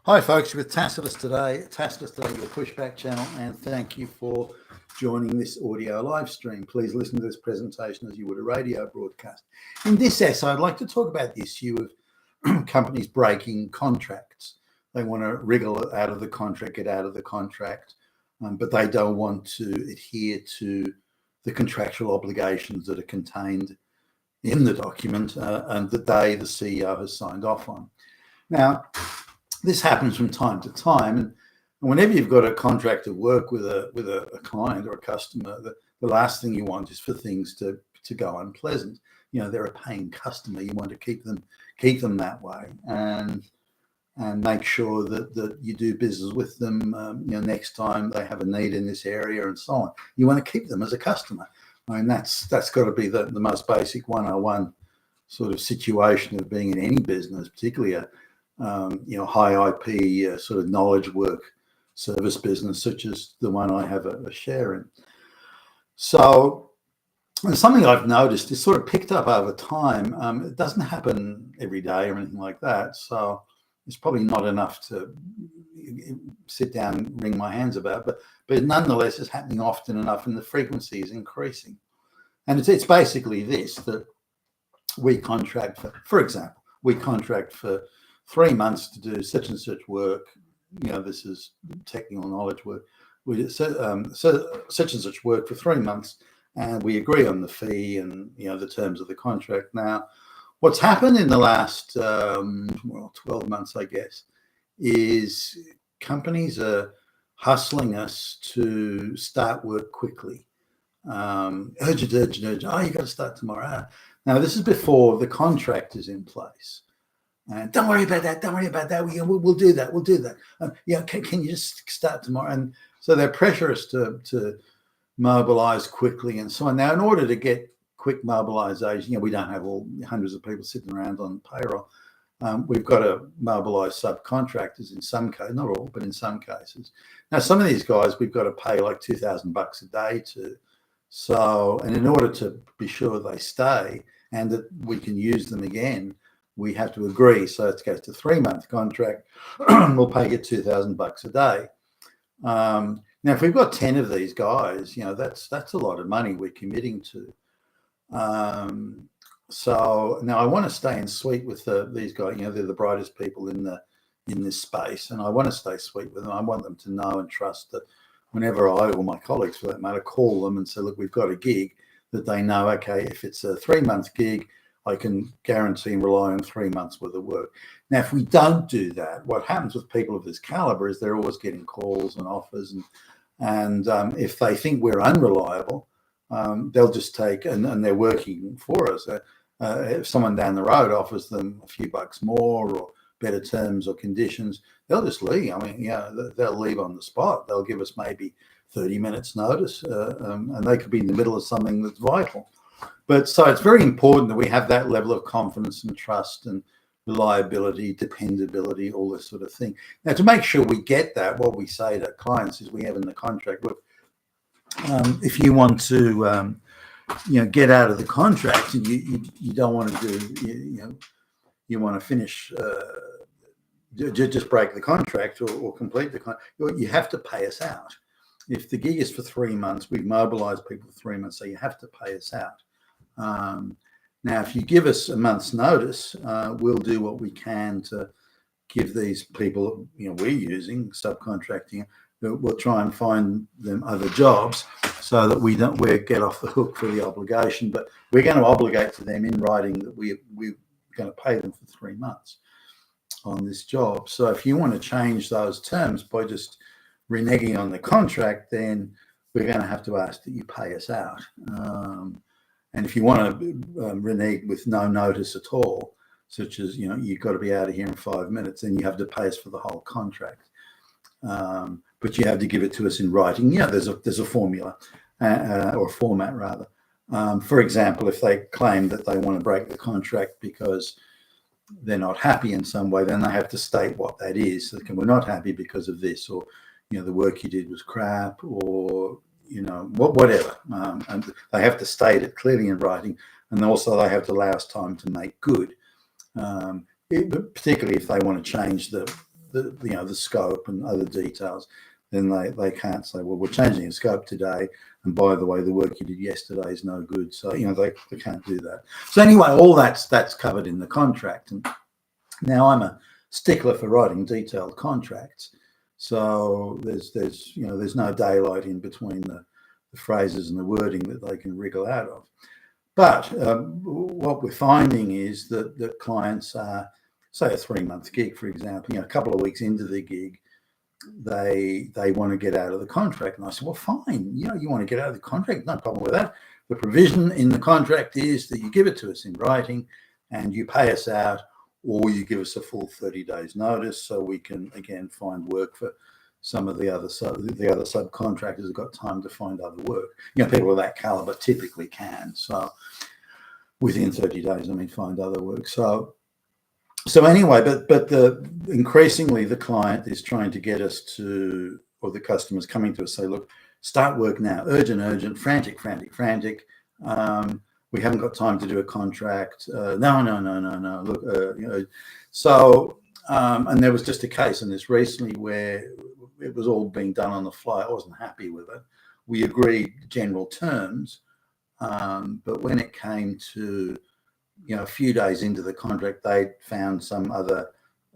Hi folks, you're with Tacitus today, your pushback channel, and thank you for joining this audio live stream. Please listen to this presentation as you would a radio broadcast. In this essay, I'd like to talk about the issue of companies breaking contracts. They want to wriggle out of the contract, get out of the contract, but they don't want to adhere to the contractual obligations that are contained in the document and that the CEO, has signed off on. Now, this happens from time to time, and whenever you've got a contract of work with a client or a customer, the last thing you want is for things to go unpleasant. You know, they're a paying customer. You want to keep them that way, and make sure that you do business with them. Next time they have a need in this area and so on, you want to keep them as a customer. I mean, that's got to be the most basic 101 sort of situation of being in any business, particularly a high IP sort of knowledge work service business, such as the one I have a share in. So something I've noticed is sort of picked up over time. It doesn't happen every day or anything like that. So it's probably not enough to sit down and wring my hands about, but nonetheless, it's happening often enough and the frequency is increasing. And it's basically this, that we contract for example, we contract for 3 months to do such and such work. This is technical knowledge work. We do such and such work for 3 months, and we agree on the fee and the terms of the contract. Now, what's happened in the last 12 months, I guess, is companies are hustling us to start work quickly. Urgent. Oh, you got to start tomorrow. Now, this is before the contract is in place. And don't worry about that. We'll do that. Can you just start tomorrow? And so they pressure us to mobilize quickly and so on. Now, in order to get quick mobilization, we don't have all hundreds of people sitting around on payroll. We've got to mobilize subcontractors in some cases, not all, but in some cases. Now, some of these guys we've got to pay like $2,000 a day to. So, and in order to be sure they stay and that we can use them again, we have to agree. So it goes to 3-month contract. We'll pay you $2,000 a day. Now, if we've got 10 of these guys, that's a lot of money we're committing to. So now I want to stay in suite with these guys. They're the brightest people in this space, and I want to stay sweet with them. I want them to know and trust that whenever I, or my colleagues for that matter, call them and say, look, we've got a gig, that they know, okay, if it's a 3-month gig, I can guarantee and rely on 3 months worth of work. Now, if we don't do that, what happens with people of this caliber is they're always getting calls and offers, and if they think we're unreliable, they'll just take, and they're working for us. If someone down the road offers them a few bucks more or better terms or conditions, they'll just leave. I mean, they'll leave on the spot. They'll give us maybe 30 minutes notice, and they could be in the middle of something that's vital. But so it's very important that we have that level of confidence and trust and reliability, dependability, all this sort of thing. Now, to make sure we get that, what we say to clients is we have in the contract, look, if you want to, get out of the contract and you don't want to do, you want to finish, just break the contract or complete the contract, you have to pay us out. If the gig is for 3 months, we've mobilized people for 3 months, so you have to pay us out. Now, if you give us a month's notice, we'll do what we can to give these people, we're using subcontracting. We'll try and find them other jobs so that we get off the hook for the obligation. But we're going to obligate to them in writing that we're going to pay them for 3 months on this job. So if you want to change those terms by just reneging on the contract, then we're going to have to ask that you pay us out. And if you want to renege with no notice at all, such as, you've got to be out of here in 5 minutes, then you have to pay us for the whole contract. But you have to give it to us in writing. There's a formula or a format rather. For example, if they claim that they want to break the contract because they're not happy in some way, then they have to state what that is. So we're not happy because of this, or, the work you did was crap, or whatever. And they have to state it clearly in writing, and also they have to allow us time to make good. Particularly if they want to change the the scope and other details, then they can't say, well, we're changing the scope today, and by the way, the work you did yesterday is no good. So they can't do that. So anyway, all that's covered in the contract. And now I'm a stickler for writing detailed contracts, so there's no daylight in between the phrases and the wording that they can wriggle out of. But what we're finding is that clients are, say, a 3-month gig, for example, a couple of weeks into the gig, they want to get out of the contract. And I said, well, fine, you want to get out of the contract, no problem with that. The provision in the contract is that you give it to us in writing and you pay us out, or you give us a full 30 days notice so we can, again, find work for some of the other subcontractors have got time to find other work. People of that caliber typically can. So within 30 days, find other work. So anyway, but increasingly the client is trying to get us to, or the customer's coming to us, say, look, start work now, urgent, frantic. We haven't got time to do a contract. No. Look, so and there was just a case in this recently where it was all being done on the fly. I wasn't happy with it. We agreed general terms, but when it came to a few days into the contract, they found some other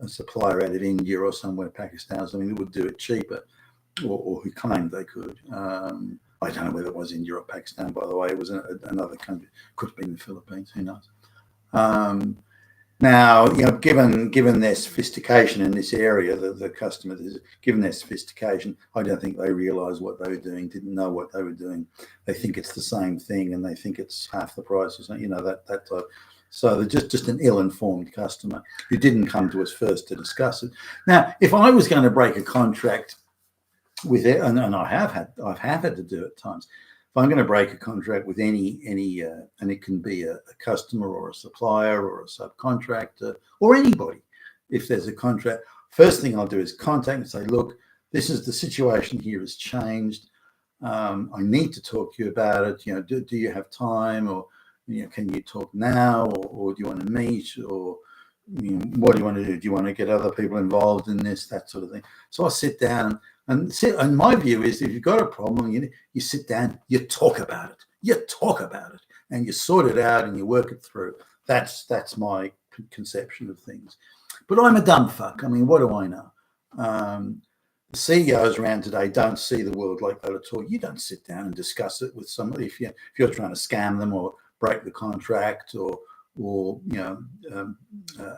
supplier out of India or somewhere, Pakistan, who would do it cheaper, or who claimed they could. I don't know whether it was India or Pakistan, by the way. It was another country. Could have been the Philippines. Who knows? Now, given their sophistication in this area, the customers, given their sophistication, I don't think they realised what they were doing, didn't know what they were doing. They think it's the same thing, and they think it's half the price, or something, that type. So they're just an ill-informed customer who didn't come to us first to discuss it. Now, if I was going to break a contract with it, and I've had to do it at times. If I'm going to break a contract with any, and it can be a customer or a supplier or a subcontractor or anybody, if there's a contract, first thing I'll do is contact and say, look, this is the situation here has changed. I need to talk to you about it. Do you have time, or can you talk now, or do you want to meet, or what do you want to do? Do you want to get other people involved in this, that sort of thing? So I'll sit down. And my view is, if you've got a problem, you sit down, you talk about it, and you sort it out and you work it through. That's my conception of things. But I'm a dumb fuck. What do I know? The CEOs around today don't see the world like that at all. You don't sit down and discuss it with somebody if you're trying to scam them or break the contract or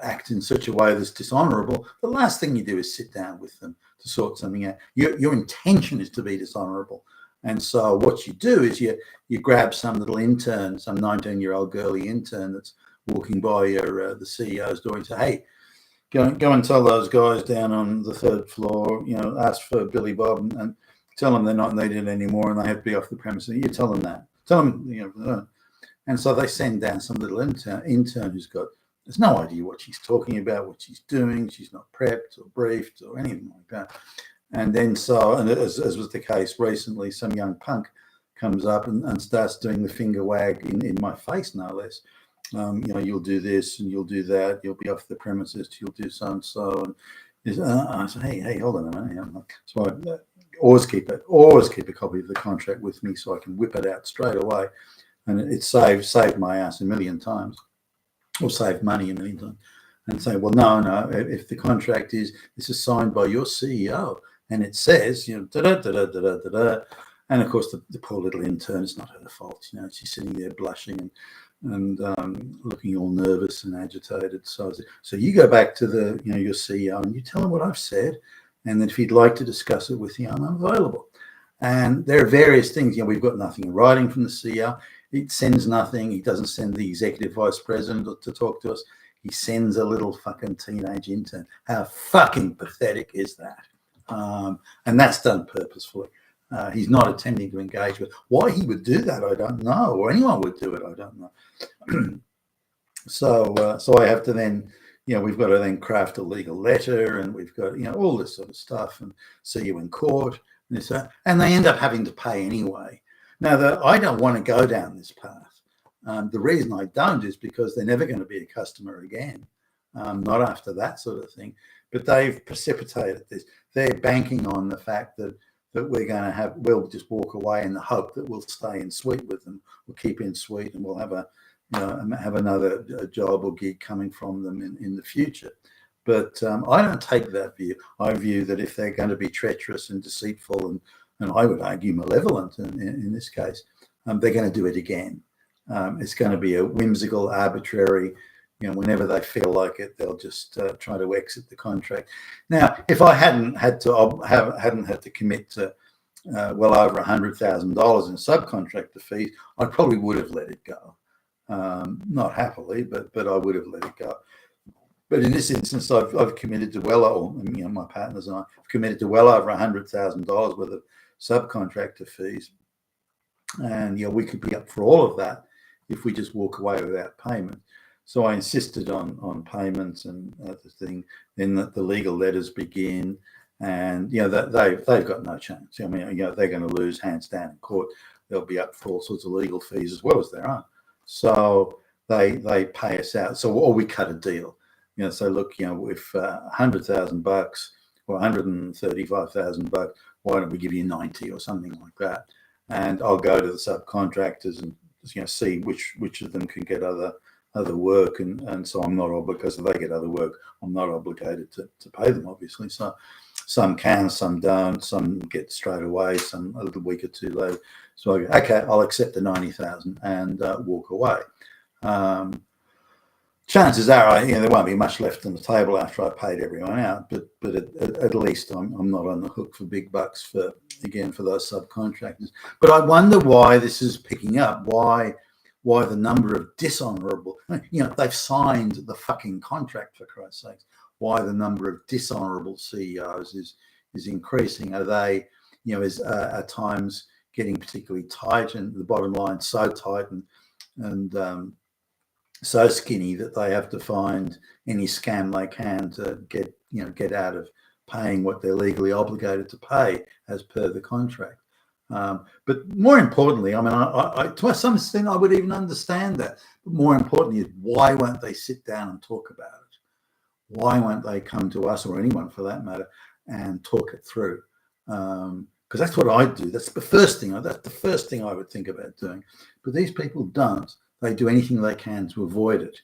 act in such a way that's dishonourable. The last thing you do is sit down with them to sort something out. Your intention is to be dishonourable, and so what you do is you grab some little intern, some 19-year-old girly intern that's walking by the CEO's door and say, hey, go and tell those guys down on the 3rd floor, ask for Billy Bob and tell them they're not needed anymore and they have to be off the premises. You tell them that. Tell them, And so they send down some little intern who's there's no idea what she's talking about, what she's doing. She's not prepped or briefed or anything like that. And then as was the case recently, some young punk comes up and starts doing the finger wag in my face, no less. You'll do this and you'll do that. You'll be off the premises. You'll do so and so. And I said, hey, hold on a minute. So I always keep a copy of the contract with me so I can whip it out straight away. And it saved my ass a million times, or saved money a million times. And say, well, no, if the contract this is signed by your CEO and it says, da-da-da-da-da-da-da. And of course, the poor little intern, it's not her fault. She's sitting there blushing and looking all nervous and agitated. So you go back to your CEO and you tell him what I've said. And then if he'd like to discuss it with you, I'm available. And there are various things. We've got nothing in writing from the CEO. He sends nothing. He doesn't send the executive vice president to talk to us. He sends a little fucking teenage intern. How fucking pathetic is that? And that's done purposefully. He's not attempting to engage with. Why he would do that, I don't know. Or anyone would do it, I don't know. So I have to then, we've got to then craft a legal letter, and we've got, all this sort of stuff, and see you in court. And they end up having to pay anyway. Now, I don't want to go down this path. The reason I don't is because they're never going to be a customer again. not after that sort of thing. But they've precipitated this. They're banking on the fact that we'll just walk away in the hope that we'll stay in suite with them. We'll keep in suite, and we'll have another job or gig coming from them in the future. But I don't take that view. I view that if they're going to be treacherous and deceitful and I would argue malevolent in this case, they're going to do it again. It's going to be a whimsical, arbitrary, whenever they feel like it, they'll just try to exit the contract. Now, if I hadn't had to commit to well over $100,000 in subcontractor fees, I probably would have let it go. Not happily, but I would have let it go. But in this instance, I've committed to my partners and I have committed to well over $100,000 worth of subcontractor fees, and we could be up for all of that if we just walk away without payment. So I insisted on payments and the thing. Then the legal letters begin, and they've got no chance. I mean, they're going to lose hands down in court. They'll be up for all sorts of legal fees as well as their own. So they pay us out. Or we cut a deal. So look, if $100,000 or $135,000, why don't we give you 90 or something like that? And I'll go to the subcontractors and see which of them can get other work, and so I'm not obligated, because if they get other work, I'm not obligated to pay them, obviously. So some can, some don't, some get straight away, some a little week or two later. So I go, okay, I'll accept the 90,000 and walk away. Chances are, there won't be much left on the table after I paid everyone out, but at least I'm not on the hook for big bucks for those subcontractors. But I wonder why this is picking up. Why the number of dishonourable, they've signed the fucking contract, for Christ's sakes. Why the number of dishonourable CEOs is increasing? Are they, at times getting particularly tight, and the bottom line so tight and so skinny that they have to find any scam they can to get out of paying what they're legally obligated to pay as per the contract? But more importantly, I to some extent I would even understand that. But more importantly, why won't they sit down and talk about it? Why won't they come to us, or anyone for that matter, and talk it through? Because that's what I do. That's the first thing I would think about doing. But these people don't. They do anything they can to avoid it.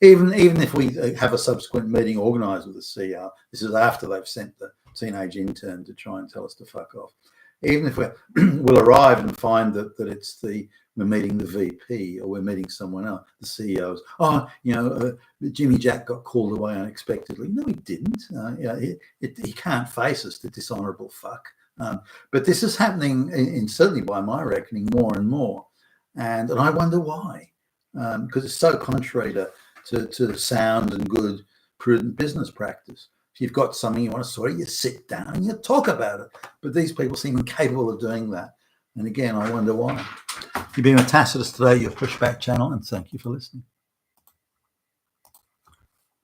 Even if we have a subsequent meeting organised with the CEO, this is after they've sent the teenage intern to try and tell us to fuck off. Even if we'll arrive and find that we're meeting the VP or we're meeting someone else, the CEOs. Jimmy Jack got called away unexpectedly. No, he didn't. He can't face us, the dishonourable fuck. But this is happening, certainly by my reckoning, more and more. And I wonder why, because it's so contrary to sound and good, prudent business practice. If you've got something you want to sort, you sit down and you talk about it. But these people seem incapable of doing that. And again, I wonder why. You've been with Tacitus today, your pushback channel, and thank you for listening.